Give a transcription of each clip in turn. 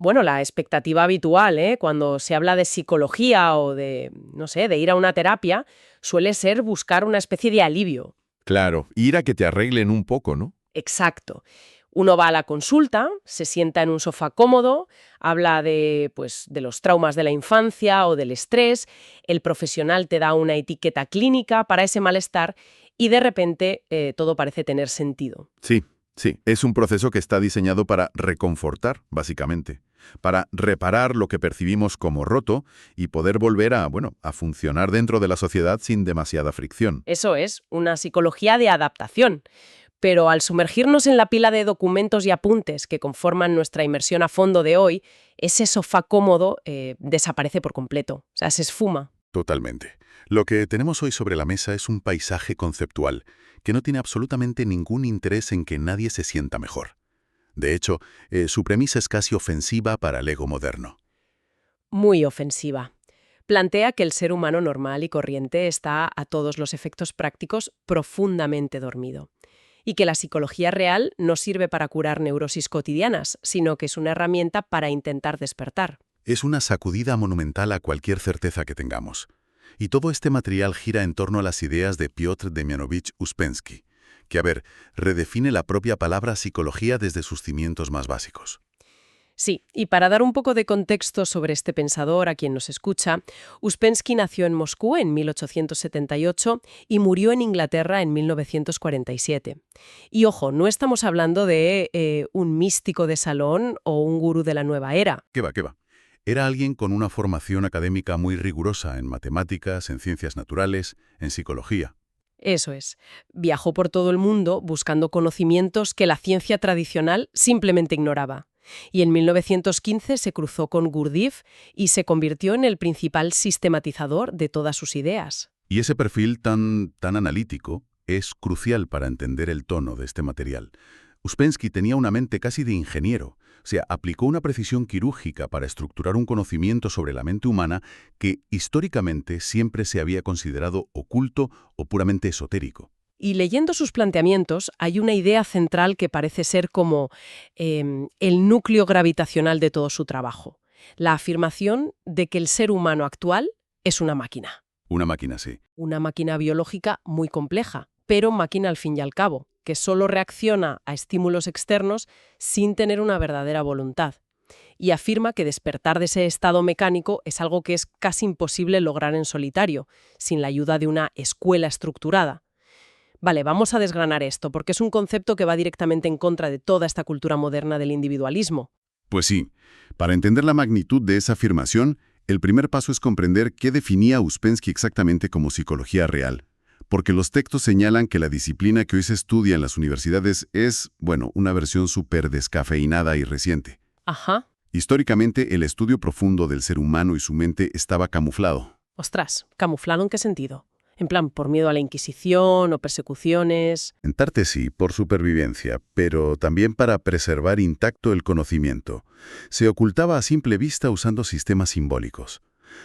Bueno, la expectativa habitual, cuando se habla de psicología o de, no sé, de ir a una terapia, suele ser buscar una especie de alivio. Claro, ir a que te arreglen un poco, ¿no? Exacto. Uno va a la consulta, se sienta en un sofá cómodo, habla de, pues, de los traumas de la infancia o del estrés, el profesional te da una etiqueta clínica para ese malestar y de repente todo parece tener sentido. Sí, sí, es un proceso que está diseñado para reconfortar, básicamente, para reparar lo que percibimos como roto y poder volver a, bueno, a funcionar dentro de la sociedad sin demasiada fricción. Eso es, una psicología de adaptación. Pero al sumergirnos en la pila de documentos y apuntes que conforman nuestra inmersión a fondo de hoy, ese sofá cómodo desaparece por completo, o sea, se esfuma. Totalmente. Lo que tenemos hoy sobre la mesa es un paisaje conceptual que no tiene absolutamente ningún interés en que nadie se sienta mejor. De hecho, su premisa es casi ofensiva para el ego moderno. Muy ofensiva. Plantea que el ser humano normal y corriente está, a todos los efectos prácticos, profundamente dormido. Y que la psicología real no sirve para curar neurosis cotidianas, sino que es una herramienta para intentar despertar. Es una sacudida monumental a cualquier certeza que tengamos. Y todo este material gira en torno a las ideas de Piotr Demianovich Uspensky, que, a ver, redefine la propia palabra psicología desde sus cimientos más básicos. Sí, y para dar un poco de contexto sobre este pensador a quien nos escucha, Uspensky nació en Moscú en 1878 y murió en Inglaterra en 1947. Y ojo, no estamos hablando de un místico de salón o un gurú de la nueva era. ¿Qué va, qué va? Era alguien con una formación académica muy rigurosa en matemáticas, en ciencias naturales, en psicología. Eso es. Viajó por todo el mundo buscando conocimientos que la ciencia tradicional simplemente ignoraba. Y en 1915 se cruzó con Gurdjieff y se convirtió en el principal sistematizador de todas sus ideas. Y ese perfil tan analítico es crucial para entender el tono de este material. Uspensky tenía una mente casi de ingeniero, o sea, aplicó una precisión quirúrgica para estructurar un conocimiento sobre la mente humana que históricamente siempre se había considerado oculto o puramente esotérico. Y leyendo sus planteamientos hay una idea central que parece ser como el núcleo gravitacional de todo su trabajo. La afirmación de que el ser humano actual es una máquina. Una máquina, sí. Una máquina biológica muy compleja, pero máquina al fin y al cabo, que solo reacciona a estímulos externos sin tener una verdadera voluntad. Y afirma que despertar de ese estado mecánico es algo que es casi imposible lograr en solitario, sin la ayuda de una escuela estructurada. Vale, vamos a desgranar esto, porque es un concepto que va directamente en contra de toda esta cultura moderna del individualismo. Pues sí, para entender la magnitud de esa afirmación, el primer paso es comprender qué definía Uspensky exactamente como psicología real. Porque los textos señalan que la disciplina que hoy se estudia en las universidades es, bueno, una versión súper descafeinada y reciente. Ajá. Históricamente, el estudio profundo del ser humano y su mente estaba camuflado. Ostras, ¿camuflado en qué sentido? En plan, por miedo a la Inquisición o persecuciones. En parte sí, por supervivencia, pero también para preservar intacto el conocimiento. Se ocultaba a simple vista usando sistemas simbólicos.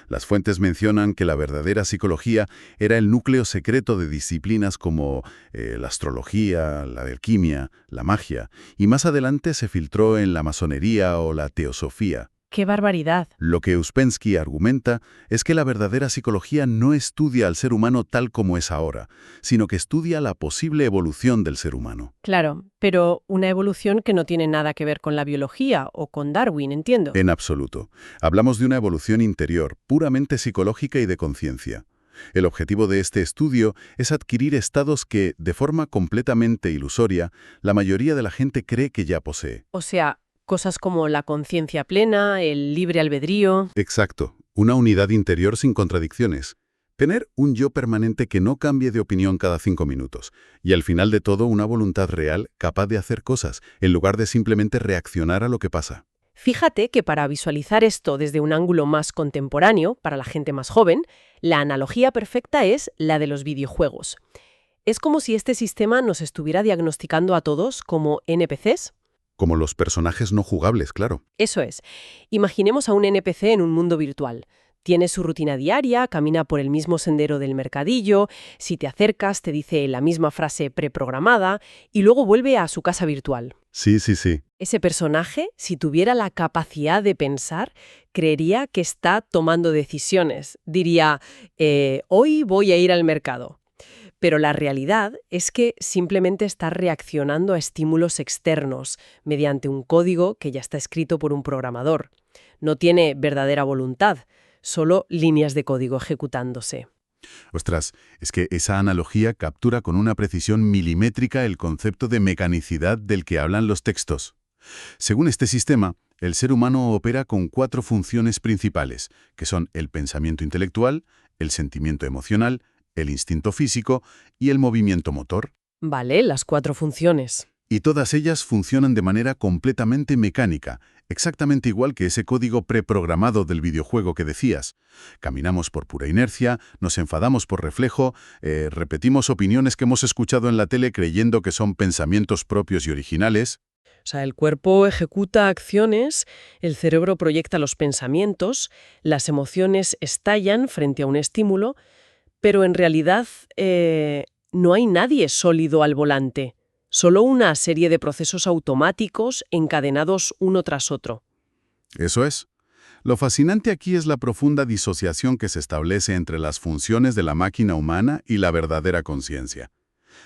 Las fuentes mencionan que la verdadera psicología era el núcleo secreto de disciplinas como la astrología, la alquimia, la magia, y más adelante se filtró en la masonería o la teosofía. ¡Qué barbaridad! Lo que Uspensky argumenta es que la verdadera psicología no estudia al ser humano tal como es ahora, sino que estudia la posible evolución del ser humano. Claro, pero una evolución que no tiene nada que ver con la biología o con Darwin, entiendo. En absoluto. Hablamos de una evolución interior, puramente psicológica y de conciencia. El objetivo de este estudio es adquirir estados que, de forma completamente ilusoria, la mayoría de la gente cree que ya posee. O sea, cosas como la conciencia plena, el libre albedrío. Exacto. Una unidad interior sin contradicciones. Tener un yo permanente que no cambie de opinión cada 5 minutos. Y al final de todo, una voluntad real capaz de hacer cosas, en lugar de simplemente reaccionar a lo que pasa. Fíjate que para visualizar esto desde un ángulo más contemporáneo, para la gente más joven, la analogía perfecta es la de los videojuegos. Es como si este sistema nos estuviera diagnosticando a todos como NPCs. Como los personajes no jugables, claro. Eso es. Imaginemos a un NPC en un mundo virtual. Tiene su rutina diaria, camina por el mismo sendero del mercadillo, si te acercas te dice la misma frase preprogramada y luego vuelve a su casa virtual. Sí, sí, sí. Ese personaje, si tuviera la capacidad de pensar, creería que está tomando decisiones. Diría, hoy voy a ir al mercado. Pero la realidad es que simplemente está reaccionando a estímulos externos mediante un código que ya está escrito por un programador. No tiene verdadera voluntad, solo líneas de código ejecutándose. Ostras, es que esa analogía captura con una precisión milimétrica el concepto de mecanicidad del que hablan los textos. Según este sistema, el ser humano opera con 4 funciones principales, que son el pensamiento intelectual, el sentimiento emocional, el instinto físico y el movimiento motor. Vale, las 4 funciones. Y todas ellas funcionan de manera completamente mecánica, exactamente igual que ese código preprogramado del videojuego que decías. Caminamos por pura inercia, nos enfadamos por reflejo, repetimos opiniones que hemos escuchado en la tele creyendo que son pensamientos propios y originales. O sea, el cuerpo ejecuta acciones, el cerebro proyecta los pensamientos, las emociones estallan frente a un estímulo, pero en realidad no hay nadie sólido al volante, solo una serie de procesos automáticos encadenados uno tras otro. Eso es. Lo fascinante aquí es la profunda disociación que se establece entre las funciones de la máquina humana y la verdadera conciencia.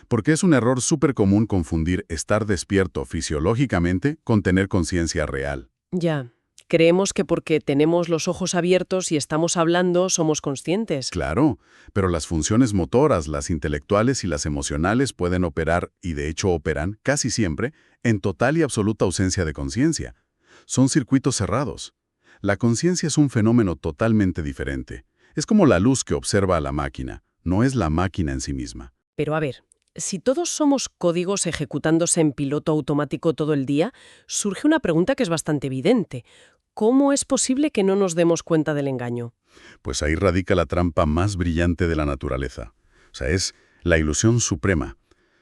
Porque es un error súper común confundir estar despierto fisiológicamente con tener conciencia real. Ya, creemos que porque tenemos los ojos abiertos y estamos hablando somos conscientes. Claro, pero las funciones motoras, las intelectuales y las emocionales pueden operar, y de hecho operan, casi siempre, en total y absoluta ausencia de conciencia. Son circuitos cerrados. La conciencia es un fenómeno totalmente diferente. Es como la luz que observa a la máquina, no es la máquina en sí misma. Pero a ver, si todos somos códigos ejecutándose en piloto automático todo el día, surge una pregunta que es bastante evidente. ¿Cómo es posible que no nos demos cuenta del engaño? Pues ahí radica la trampa más brillante de la naturaleza. O sea, es la ilusión suprema.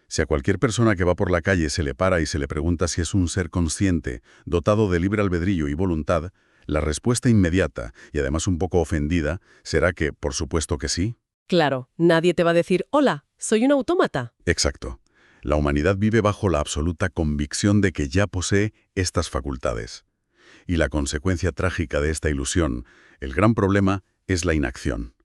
Si a cualquier persona que va por la calle se le para y se le pregunta si es un ser consciente, dotado de libre albedrío y voluntad, la respuesta inmediata, y además un poco ofendida, será que, por supuesto que sí. Claro, nadie te va a decir, hola, soy un autómata. Exacto. La humanidad vive bajo la absoluta convicción de que ya posee estas facultades. Y la consecuencia trágica de esta ilusión, el gran problema, es la inacción.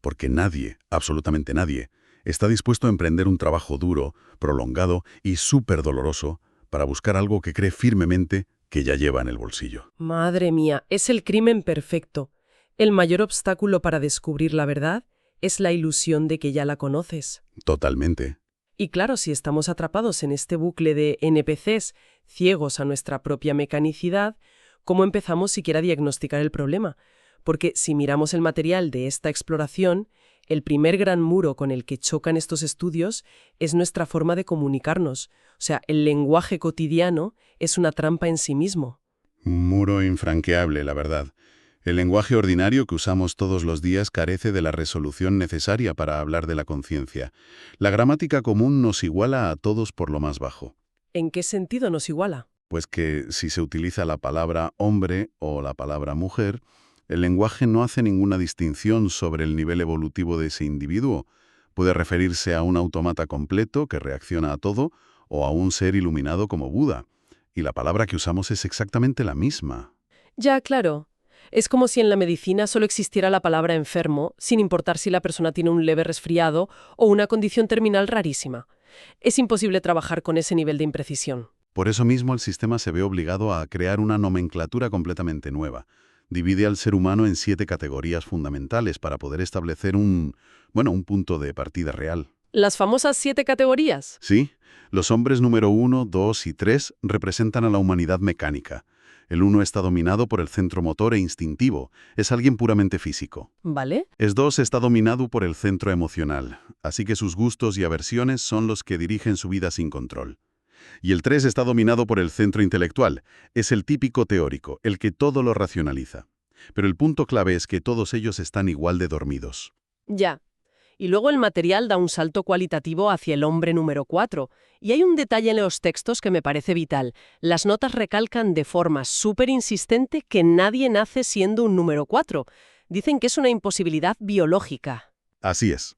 Porque nadie, absolutamente nadie, está dispuesto a emprender un trabajo duro, prolongado y súper doloroso para buscar algo que cree firmemente que ya lleva en el bolsillo. Madre mía, es el crimen perfecto. El mayor obstáculo para descubrir la verdad es la ilusión de que ya la conoces. Totalmente. Y claro, si estamos atrapados en este bucle de NPCs, ciegos a nuestra propia mecanicidad, ¿cómo empezamos siquiera a diagnosticar el problema? Porque si miramos el material de esta exploración, el primer gran muro con el que chocan estos estudios es nuestra forma de comunicarnos. O sea, el lenguaje cotidiano es una trampa en sí mismo. Un muro infranqueable, la verdad. El lenguaje ordinario que usamos todos los días carece de la resolución necesaria para hablar de la conciencia. La gramática común nos iguala a todos por lo más bajo. ¿En qué sentido nos iguala? Pues que si se utiliza la palabra hombre o la palabra mujer, el lenguaje no hace ninguna distinción sobre el nivel evolutivo de ese individuo. Puede referirse a un autómata completo que reacciona a todo o a un ser iluminado como Buda. Y la palabra que usamos es exactamente la misma. Ya, claro. Es como si en la medicina solo existiera la palabra enfermo, sin importar si la persona tiene un leve resfriado o una condición terminal rarísima. Es imposible trabajar con ese nivel de imprecisión. Por eso mismo el sistema se ve obligado a crear una nomenclatura completamente nueva. Divide al ser humano en 7 categorías fundamentales para poder establecer un punto de partida real. Las famosas 7 categorías. Sí, los hombres número 1, 2 y 3 representan a la humanidad mecánica. El 1 está dominado por el centro motor e instintivo, es alguien puramente físico. ¿Vale? El 2 está dominado por el centro emocional, así que sus gustos y aversiones son los que dirigen su vida sin control. Y el 3 está dominado por el centro intelectual, es el típico teórico, el que todo lo racionaliza. Pero el punto clave es que todos ellos están igual de dormidos. Ya. Y luego el material da un salto cualitativo hacia el hombre número 4. Y hay un detalle en los textos que me parece vital. Las notas recalcan de forma súper insistente que nadie nace siendo un número 4. Dicen que es una imposibilidad biológica. Así es.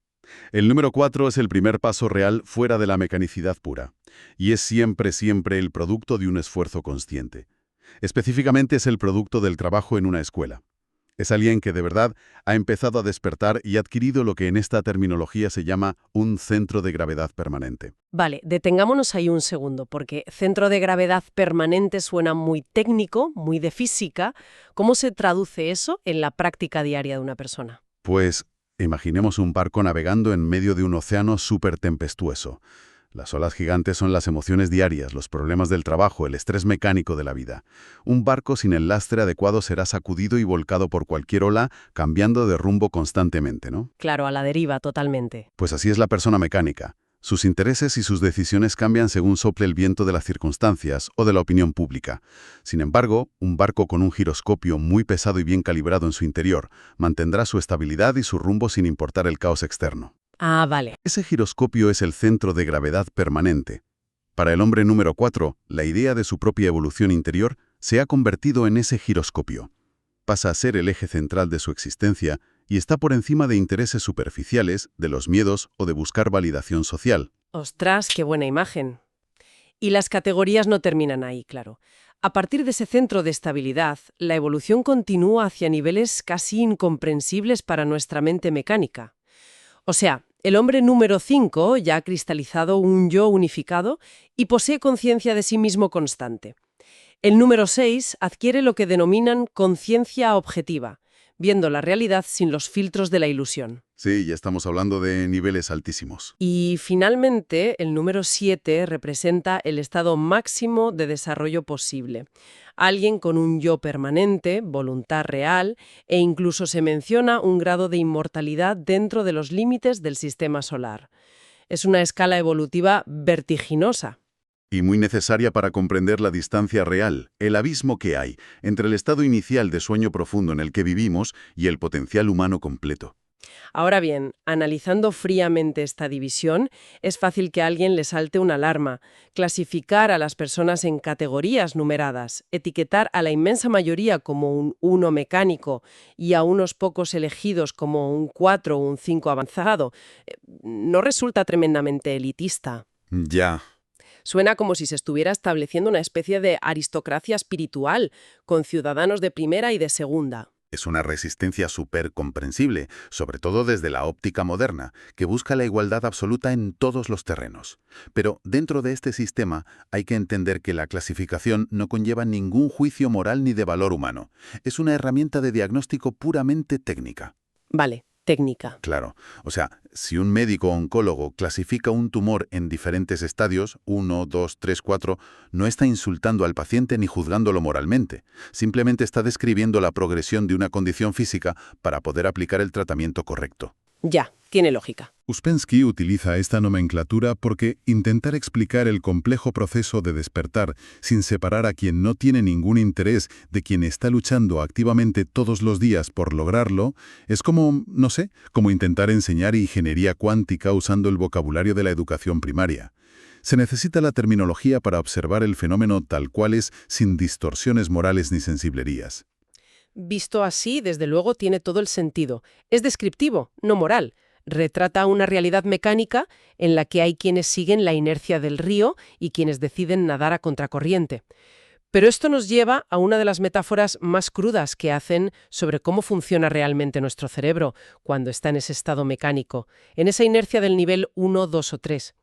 El número 4 es el primer paso real fuera de la mecanicidad pura, y es siempre el producto de un esfuerzo consciente. Específicamente es el producto del trabajo en una escuela. Es alguien que de verdad ha empezado a despertar y ha adquirido lo que en esta terminología se llama un centro de gravedad permanente. Vale, detengámonos ahí un segundo, porque centro de gravedad permanente suena muy técnico, muy de física. ¿Cómo se traduce eso en la práctica diaria de una persona? Pues imaginemos un barco navegando en medio de un océano súper tempestuoso. Las olas gigantes son las emociones diarias, los problemas del trabajo, el estrés mecánico de la vida. Un barco sin el lastre adecuado será sacudido y volcado por cualquier ola, cambiando de rumbo constantemente, ¿no? Claro, a la deriva totalmente. Pues así es la persona mecánica. Sus intereses y sus decisiones cambian según sople el viento de las circunstancias o de la opinión pública. Sin embargo, un barco con un giroscopio muy pesado y bien calibrado en su interior mantendrá su estabilidad y su rumbo sin importar el caos externo. Ah, vale. Ese giroscopio es el centro de gravedad permanente. Para el hombre número 4, la idea de su propia evolución interior se ha convertido en ese giroscopio. Pasa a ser el eje central de su existencia y está por encima de intereses superficiales, de los miedos o de buscar validación social. Ostras, qué buena imagen. Y las categorías no terminan ahí, claro. A partir de ese centro de estabilidad, la evolución continúa hacia niveles casi incomprensibles para nuestra mente mecánica. O sea, el hombre número 5 ya ha cristalizado un yo unificado y posee conciencia de sí mismo constante. El número 6 adquiere lo que denominan conciencia objetiva, viendo la realidad sin los filtros de la ilusión. Sí, ya estamos hablando de niveles altísimos. Y finalmente, el número 7 representa el estado máximo de desarrollo posible. Alguien con un yo permanente, voluntad real, e incluso se menciona un grado de inmortalidad dentro de los límites del sistema solar. Es una escala evolutiva vertiginosa. Y muy necesaria para comprender la distancia real, el abismo que hay entre el estado inicial de sueño profundo en el que vivimos y el potencial humano completo. Ahora bien, analizando fríamente esta división, es fácil que a alguien le salte una alarma. Clasificar a las personas en categorías numeradas, etiquetar a la inmensa mayoría como un 1 mecánico y a unos pocos elegidos como un 4 o un 5 avanzado, no resulta tremendamente elitista. Ya. Suena como si se estuviera estableciendo una especie de aristocracia espiritual, con ciudadanos de primera y de segunda. Es una resistencia súper comprensible, sobre todo desde la óptica moderna, que busca la igualdad absoluta en todos los terrenos. Pero dentro de este sistema hay que entender que la clasificación no conlleva ningún juicio moral ni de valor humano. Es una herramienta de diagnóstico puramente técnica. Vale, técnica. Claro, o sea, si un médico oncólogo clasifica un tumor en diferentes estadios, 1, 2, 3, 4, no está insultando al paciente ni juzgándolo moralmente. Simplemente está describiendo la progresión de una condición física para poder aplicar el tratamiento correcto. Ya, tiene lógica. Uspensky utiliza esta nomenclatura porque intentar explicar el complejo proceso de despertar sin separar a quien no tiene ningún interés de quien está luchando activamente todos los días por lograrlo es como, no sé, como intentar enseñar ingeniería cuántica usando el vocabulario de la educación primaria. Se necesita la terminología para observar el fenómeno tal cual es, sin distorsiones morales ni sensiblerías. Visto así, desde luego, tiene todo el sentido. Es descriptivo, no moral. Retrata una realidad mecánica en la que hay quienes siguen la inercia del río y quienes deciden nadar a contracorriente. Pero esto nos lleva a una de las metáforas más crudas que hacen sobre cómo funciona realmente nuestro cerebro cuando está en ese estado mecánico, en esa inercia del nivel 1, 2 o 3.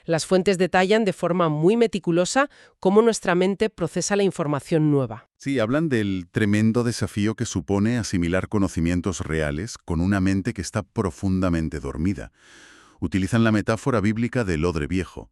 Las fuentes detallan de forma muy meticulosa cómo nuestra mente procesa la información nueva. Sí, hablan del tremendo desafío que supone asimilar conocimientos reales con una mente que está profundamente dormida. Utilizan la metáfora bíblica del odre viejo.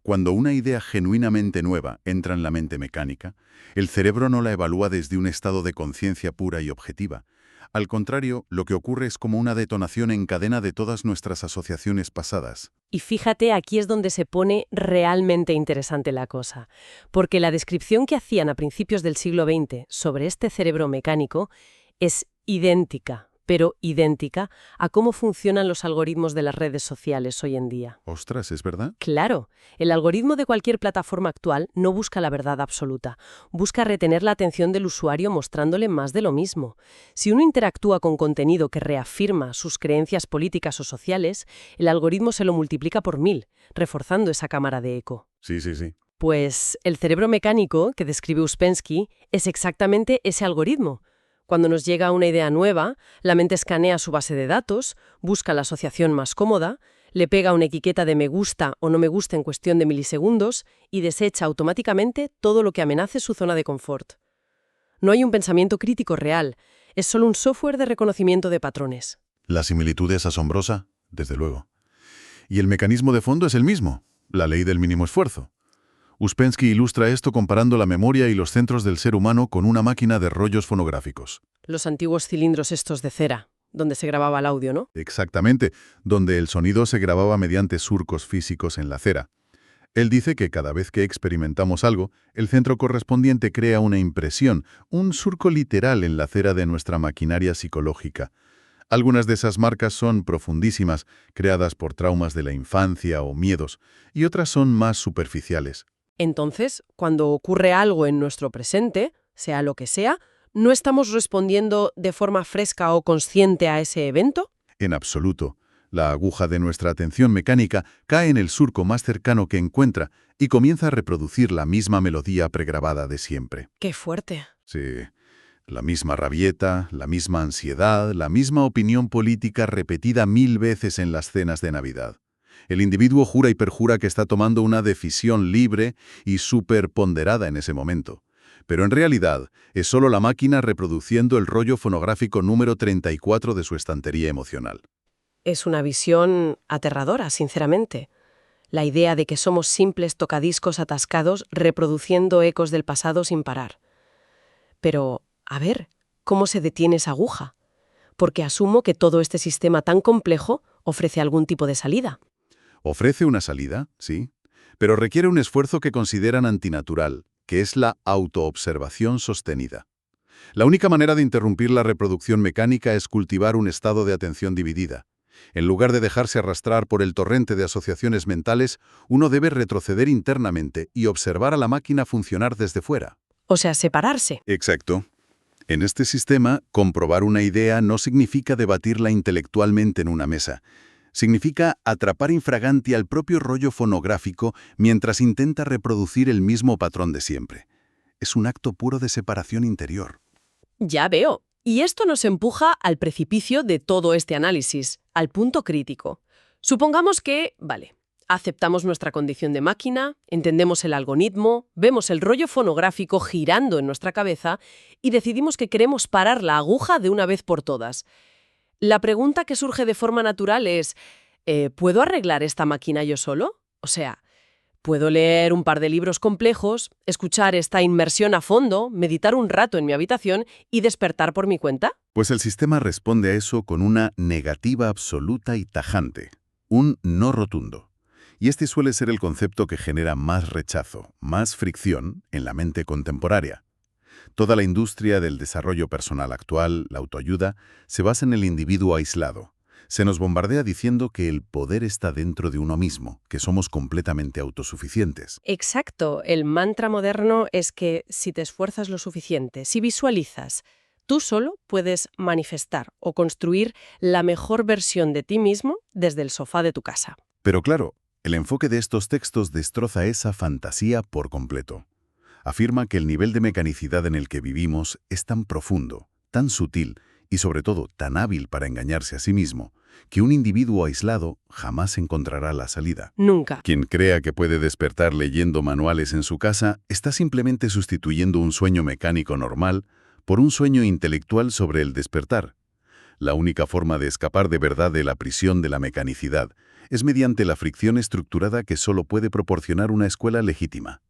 Cuando una idea genuinamente nueva entra en la mente mecánica, el cerebro no la evalúa desde un estado de conciencia pura y objetiva. Al contrario, lo que ocurre es como una detonación en cadena de todas nuestras asociaciones pasadas. Y fíjate, aquí es donde se pone realmente interesante la cosa, porque la descripción que hacían a principios del siglo XX sobre este cerebro mecánico es idéntica, pero idéntica a cómo funcionan los algoritmos de las redes sociales hoy en día. Ostras, ¿es verdad? Claro, el algoritmo de cualquier plataforma actual no busca la verdad absoluta, busca retener la atención del usuario mostrándole más de lo mismo. Si uno interactúa con contenido que reafirma sus creencias políticas o sociales, el algoritmo se lo multiplica por 1000, reforzando esa cámara de eco. Sí, sí, sí. Pues el cerebro mecánico que describe Ouspensky es exactamente ese algoritmo. Cuando nos llega una idea nueva, la mente escanea su base de datos, busca la asociación más cómoda, le pega una etiqueta de me gusta o no me gusta en cuestión de milisegundos y desecha automáticamente todo lo que amenace su zona de confort. No hay un pensamiento crítico real, es solo un software de reconocimiento de patrones. La similitud es asombrosa, desde luego. Y el mecanismo de fondo es el mismo, la ley del mínimo esfuerzo. Ouspensky ilustra esto comparando la memoria y los centros del ser humano con una máquina de rollos fonográficos. Los antiguos cilindros estos de cera, donde se grababa el audio, ¿no? Exactamente, donde el sonido se grababa mediante surcos físicos en la cera. Él dice que cada vez que experimentamos algo, el centro correspondiente crea una impresión, un surco literal en la cera de nuestra maquinaria psicológica. Algunas de esas marcas son profundísimas, creadas por traumas de la infancia o miedos, y otras son más superficiales. Entonces, cuando ocurre algo en nuestro presente, sea lo que sea, ¿no estamos respondiendo de forma fresca o consciente a ese evento? En absoluto. La aguja de nuestra atención mecánica cae en el surco más cercano que encuentra y comienza a reproducir la misma melodía pregrabada de siempre. ¡Qué fuerte! Sí, la misma rabieta, la misma ansiedad, la misma opinión política repetida 1000 veces en las cenas de Navidad. El individuo jura y perjura que está tomando una decisión libre y superponderada en ese momento. Pero en realidad es solo la máquina reproduciendo el rollo fonográfico número 34 de su estantería emocional. Es una visión aterradora, sinceramente. La idea de que somos simples tocadiscos atascados reproduciendo ecos del pasado sin parar. Pero, a ver, ¿cómo se detiene esa aguja? Porque asumo que todo este sistema tan complejo ofrece algún tipo de salida. Ofrece una salida, sí, pero requiere un esfuerzo que consideran antinatural, que es la autoobservación sostenida. La única manera de interrumpir la reproducción mecánica es cultivar un estado de atención dividida. En lugar de dejarse arrastrar por el torrente de asociaciones mentales, uno debe retroceder internamente y observar a la máquina funcionar desde fuera. O sea, separarse. Exacto. En este sistema, comprobar una idea no significa debatirla intelectualmente en una mesa. Significa atrapar infraganti al propio rollo fonográfico mientras intenta reproducir el mismo patrón de siempre. Es un acto puro de separación interior. Ya veo. Y esto nos empuja al precipicio de todo este análisis, al punto crítico. Supongamos que, vale, aceptamos nuestra condición de máquina, entendemos el algoritmo, vemos el rollo fonográfico girando en nuestra cabeza y decidimos que queremos parar la aguja de una vez por todas. La pregunta que surge de forma natural es, ¿puedo arreglar esta máquina yo solo? O sea, ¿puedo leer un par de libros complejos, escuchar esta inmersión a fondo, meditar un rato en mi habitación y despertar por mi cuenta? Pues el sistema responde a eso con una negativa absoluta y tajante, un no rotundo. Y este suele ser el concepto que genera más rechazo, más fricción en la mente contemporánea. Toda la industria del desarrollo personal actual, la autoayuda, se basa en el individuo aislado. Se nos bombardea diciendo que el poder está dentro de uno mismo, que somos completamente autosuficientes. Exacto. El mantra moderno es que si te esfuerzas lo suficiente, si visualizas, tú solo puedes manifestar o construir la mejor versión de ti mismo desde el sofá de tu casa. Pero claro, el enfoque de estos textos destroza esa fantasía por completo. Afirma que el nivel de mecanicidad en el que vivimos es tan profundo, tan sutil y sobre todo tan hábil para engañarse a sí mismo, que un individuo aislado jamás encontrará la salida. Nunca. Quien crea que puede despertar leyendo manuales en su casa está simplemente sustituyendo un sueño mecánico normal por un sueño intelectual sobre el despertar. La única forma de escapar de verdad de la prisión de la mecanicidad es mediante la fricción estructurada que solo puede proporcionar una escuela legítima.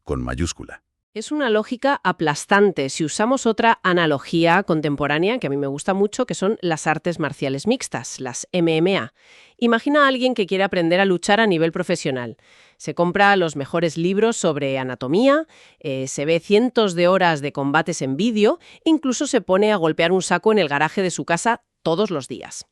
Con mayúscula. Es una lógica aplastante si usamos otra analogía contemporánea que a mí me gusta mucho, que son las artes marciales mixtas, las MMA. Imagina a alguien que quiere aprender a luchar a nivel profesional. Se compra los mejores libros sobre anatomía, se ve cientos de horas de combates en vídeo, incluso se pone a golpear un saco en el garaje de su casa todos los días.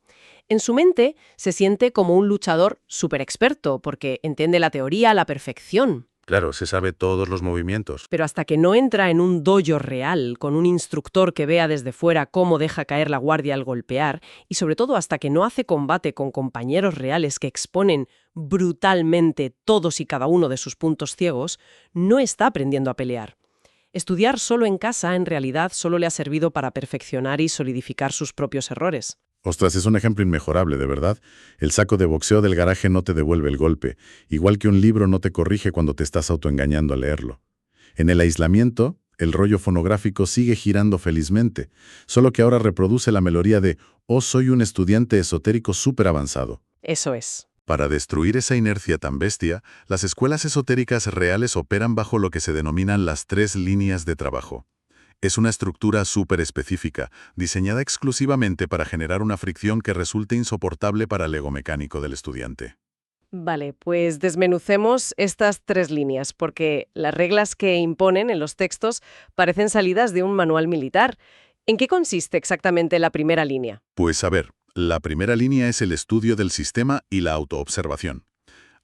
En su mente se siente como un luchador súper experto porque entiende la teoría a la perfección. Claro, se sabe todos los movimientos. Pero hasta que no entra en un dojo real, con un instructor que vea desde fuera cómo deja caer la guardia al golpear, y sobre todo hasta que no hace combate con compañeros reales que exponen brutalmente todos y cada uno de sus puntos ciegos, no está aprendiendo a pelear. Estudiar solo en casa en realidad solo le ha servido para perfeccionar y solidificar sus propios errores. Ostras, es un ejemplo inmejorable, de verdad. El saco de boxeo del garaje no te devuelve el golpe, igual que un libro no te corrige cuando te estás autoengañando al leerlo. En el aislamiento, el rollo fonográfico sigue girando felizmente, solo que ahora reproduce la melodía de «Oh, soy un estudiante esotérico súper avanzado». Eso es. Para destruir esa inercia tan bestia, las escuelas esotéricas reales operan bajo lo que se denominan las 3 líneas de trabajo. Es una estructura súper específica, diseñada exclusivamente para generar una fricción que resulte insoportable para el ego mecánico del estudiante. Vale, pues desmenucemos estas 3 líneas, porque las reglas que imponen en los textos parecen salidas de un manual militar. ¿En qué consiste exactamente la primera línea? Pues a ver, la primera línea es el estudio del sistema y la autoobservación.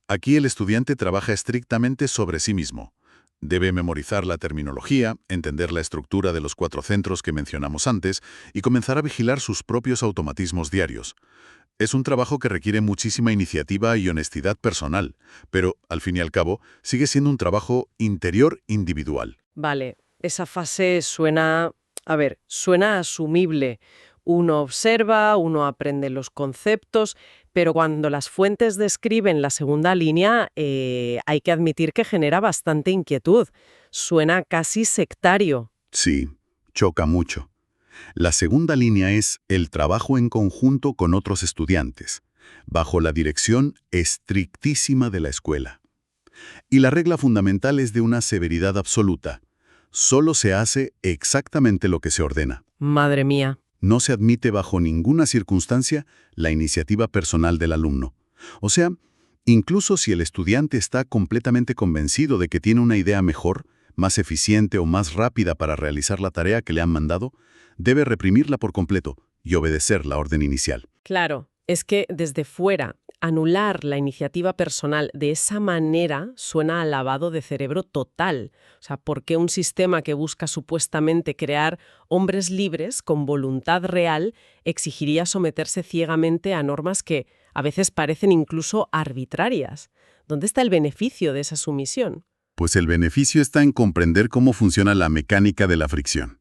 Aquí el estudiante trabaja estrictamente sobre sí mismo. Debe memorizar la terminología, entender la estructura de los 4 centros que mencionamos antes y comenzar a vigilar sus propios automatismos diarios. Es un trabajo que requiere muchísima iniciativa y honestidad personal, pero, al fin y al cabo, sigue siendo un trabajo interior individual. Vale, esa fase suena asumible. Uno observa, uno aprende los conceptos, pero cuando las fuentes describen la segunda línea, hay que admitir que genera bastante inquietud. Suena casi sectario. Sí, choca mucho. La segunda línea es el trabajo en conjunto con otros estudiantes, bajo la dirección estrictísima de la escuela. Y la regla fundamental es de una severidad absoluta. Solo se hace exactamente lo que se ordena. Madre mía. No se admite bajo ninguna circunstancia la iniciativa personal del alumno. O sea, incluso si el estudiante está completamente convencido de que tiene una idea mejor, más eficiente o más rápida para realizar la tarea que le han mandado, debe reprimirla por completo y obedecer la orden inicial. Claro, es que desde fuera, anular la iniciativa personal de esa manera suena a lavado de cerebro total. O sea, ¿por qué un sistema que busca supuestamente crear hombres libres con voluntad real exigiría someterse ciegamente a normas que a veces parecen incluso arbitrarias? ¿Dónde está el beneficio de esa sumisión? Pues el beneficio está en comprender cómo funciona la mecánica de la fricción.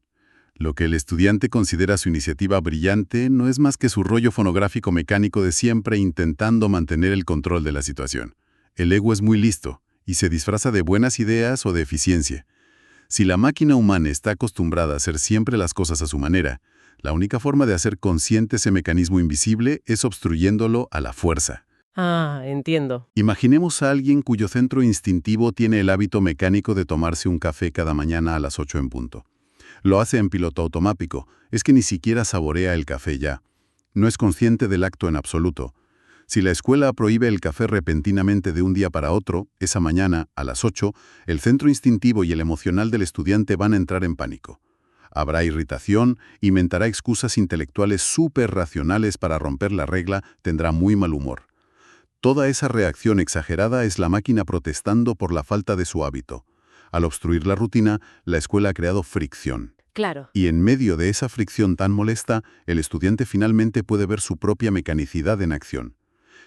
Lo que el estudiante considera su iniciativa brillante no es más que su rollo fonográfico mecánico de siempre intentando mantener el control de la situación. El ego es muy listo y se disfraza de buenas ideas o de eficiencia. Si la máquina humana está acostumbrada a hacer siempre las cosas a su manera, la única forma de hacer consciente ese mecanismo invisible es obstruyéndolo a la fuerza. Ah, entiendo. Imaginemos a alguien cuyo centro instintivo tiene el hábito mecánico de tomarse un café cada mañana a las 8 en punto. Lo hace en piloto automático, es que ni siquiera saborea el café ya. No es consciente del acto en absoluto. Si la escuela prohíbe el café repentinamente de un día para otro, esa mañana, a las 8, el centro instintivo y el emocional del estudiante van a entrar en pánico. Habrá irritación, inventará excusas intelectuales súper racionales para romper la regla, tendrá muy mal humor. Toda esa reacción exagerada es la máquina protestando por la falta de su hábito. Al obstruir la rutina, la escuela ha creado fricción. Claro. Y en medio de esa fricción tan molesta, el estudiante finalmente puede ver su propia mecanicidad en acción.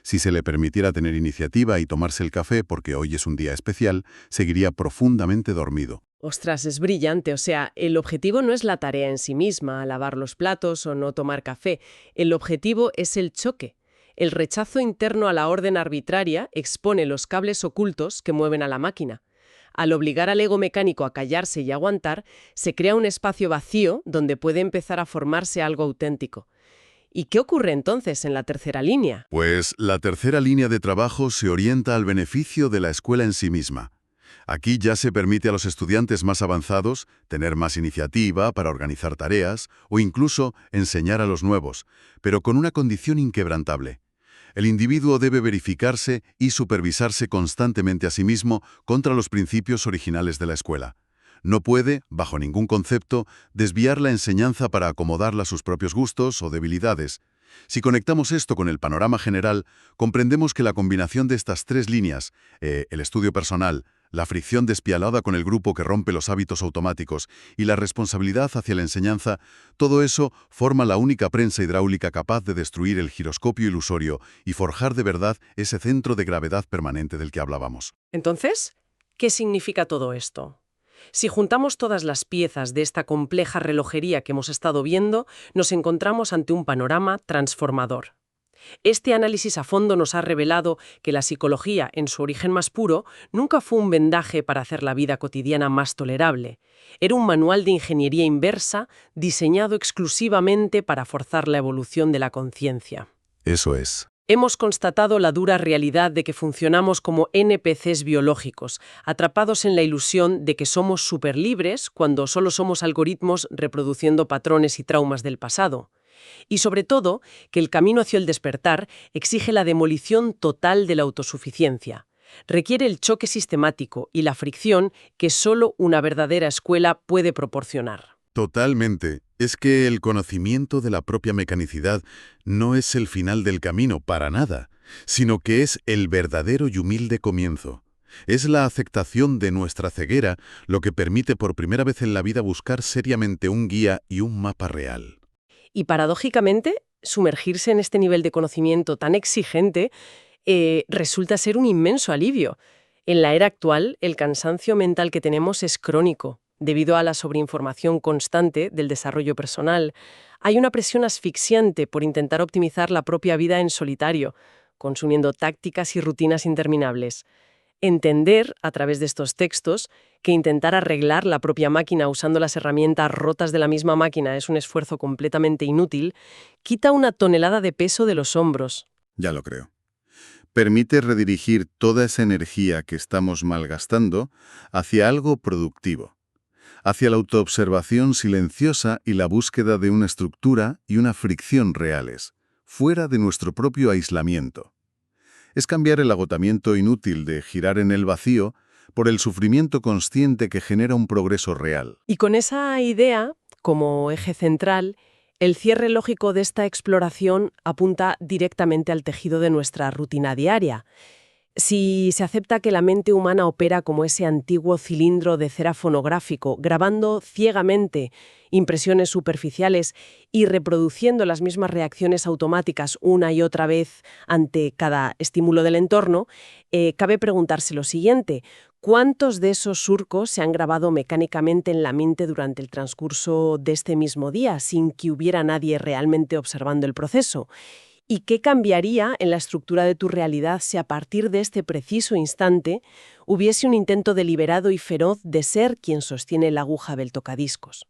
Si se le permitiera tener iniciativa y tomarse el café porque hoy es un día especial, seguiría profundamente dormido. Ostras, es brillante. O sea, el objetivo no es la tarea en sí misma, lavar los platos o no tomar café. El objetivo es el choque. El rechazo interno a la orden arbitraria expone los cables ocultos que mueven a la máquina. Al obligar al ego mecánico a callarse y aguantar, se crea un espacio vacío donde puede empezar a formarse algo auténtico. ¿Y qué ocurre entonces en la tercera línea? Pues la tercera línea de trabajo se orienta al beneficio de la escuela en sí misma. Aquí ya se permite a los estudiantes más avanzados tener más iniciativa para organizar tareas o incluso enseñar a los nuevos, pero con una condición inquebrantable. El individuo debe verificarse y supervisarse constantemente a sí mismo contra los principios originales de la escuela. No puede, bajo ningún concepto, desviar la enseñanza para acomodarla a sus propios gustos o debilidades. Si conectamos esto con el panorama general, comprendemos que la combinación de estas tres líneas, el estudio personal, la fricción despiadada con el grupo que rompe los hábitos automáticos y la responsabilidad hacia la enseñanza, todo eso forma la única prensa hidráulica capaz de destruir el giroscopio ilusorio y forjar de verdad ese centro de gravedad permanente del que hablábamos. Entonces, ¿qué significa todo esto? Si juntamos todas las piezas de esta compleja relojería que hemos estado viendo, nos encontramos ante un panorama transformador. Este análisis a fondo nos ha revelado que la psicología, en su origen más puro, nunca fue un vendaje para hacer la vida cotidiana más tolerable. Era un manual de ingeniería inversa diseñado exclusivamente para forzar la evolución de la conciencia. Eso es. Hemos constatado la dura realidad de que funcionamos como NPCs biológicos, atrapados en la ilusión de que somos superlibres cuando solo somos algoritmos reproduciendo patrones y traumas del pasado. Y sobre todo, que el camino hacia el despertar exige la demolición total de la autosuficiencia. Requiere el choque sistemático y la fricción que solo una verdadera escuela puede proporcionar. Totalmente. Es que el conocimiento de la propia mecanicidad no es el final del camino para nada, sino que es el verdadero y humilde comienzo. Es la aceptación de nuestra ceguera lo que permite por primera vez en la vida buscar seriamente un guía y un mapa real. Y paradójicamente, sumergirse en este nivel de conocimiento tan exigente resulta ser un inmenso alivio. En la era actual, el cansancio mental que tenemos es crónico. Debido a la sobreinformación constante del desarrollo personal, hay una presión asfixiante por intentar optimizar la propia vida en solitario, consumiendo tácticas y rutinas interminables. Entender, a través de estos textos, que intentar arreglar la propia máquina usando las herramientas rotas de la misma máquina es un esfuerzo completamente inútil, quita una tonelada de peso de los hombros. Ya lo creo. Permite redirigir toda esa energía que estamos malgastando hacia algo productivo, hacia la autoobservación silenciosa y la búsqueda de una estructura y una fricción reales, fuera de nuestro propio aislamiento. Es cambiar el agotamiento inútil de girar en el vacío por el sufrimiento consciente que genera un progreso real. Y con esa idea, como eje central, el cierre lógico de esta exploración apunta directamente al tejido de nuestra rutina diaria. Si se acepta que la mente humana opera como ese antiguo cilindro de cera fonográfico, grabando ciegamente impresiones superficiales y reproduciendo las mismas reacciones automáticas una y otra vez ante cada estímulo del entorno, cabe preguntarse lo siguiente: ¿cuántos de esos surcos se han grabado mecánicamente en la mente durante el transcurso de este mismo día, sin que hubiera nadie realmente observando el proceso? ¿Y qué cambiaría en la estructura de tu realidad si a partir de este preciso instante hubiese un intento deliberado y feroz de ser quien sostiene la aguja del tocadiscos?